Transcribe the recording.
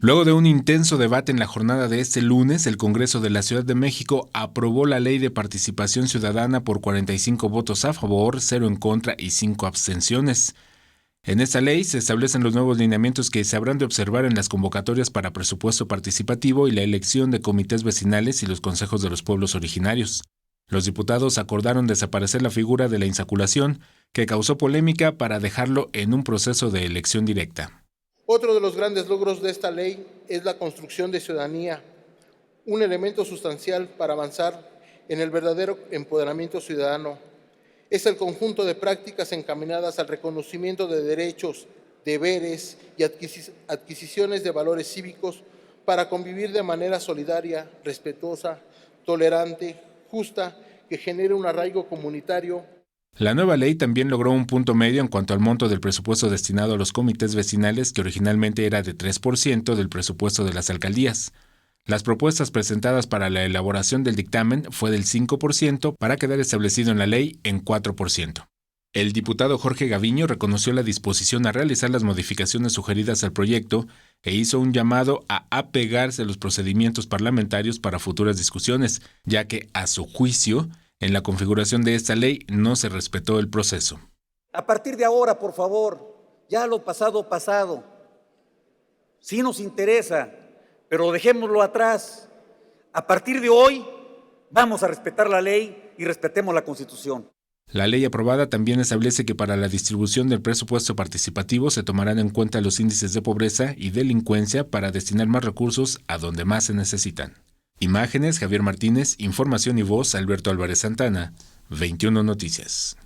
Luego de un intenso debate en la jornada de este lunes, el Congreso de la Ciudad de México aprobó la Ley de Participación Ciudadana por 45 votos a favor, 0 en contra y 5 abstenciones. En esta ley se establecen los nuevos lineamientos que se habrán de observar en las convocatorias para presupuesto participativo y la elección de comités vecinales y los consejos de los pueblos originarios. Los diputados acordaron desaparecer la figura de la insaculación, que causó polémica, para dejarlo en un proceso de elección directa. Otro de los grandes logros de esta ley es la construcción de ciudadanía, un elemento sustancial para avanzar en el verdadero empoderamiento ciudadano. Es el conjunto de prácticas encaminadas al reconocimiento de derechos, deberes y adquisiciones de valores cívicos para convivir de manera solidaria, respetuosa, tolerante, justa, que genere un arraigo comunitario. La nueva ley también logró un punto medio en cuanto al monto del presupuesto destinado a los comités vecinales, que originalmente era de 3% del presupuesto de las alcaldías. Las propuestas presentadas para la elaboración del dictamen fue del 5% para quedar establecido en la ley en 4%. El diputado Jorge Gaviño reconoció la disposición a realizar las modificaciones sugeridas al proyecto e hizo un llamado a apegarse a los procedimientos parlamentarios para futuras discusiones, ya que, a su juicio, en la configuración de esta ley no se respetó el proceso. A partir de ahora, por favor, ya lo pasado, pasado. Sí nos interesa, pero dejémoslo atrás. A partir de hoy, vamos a respetar la ley y respetemos la Constitución. La ley aprobada también establece que para la distribución del presupuesto participativo se tomarán en cuenta los índices de pobreza y delincuencia para destinar más recursos a donde más se necesitan. Imágenes, Javier Martínez. Información y voz, Alberto Álvarez Santana. 21 Noticias.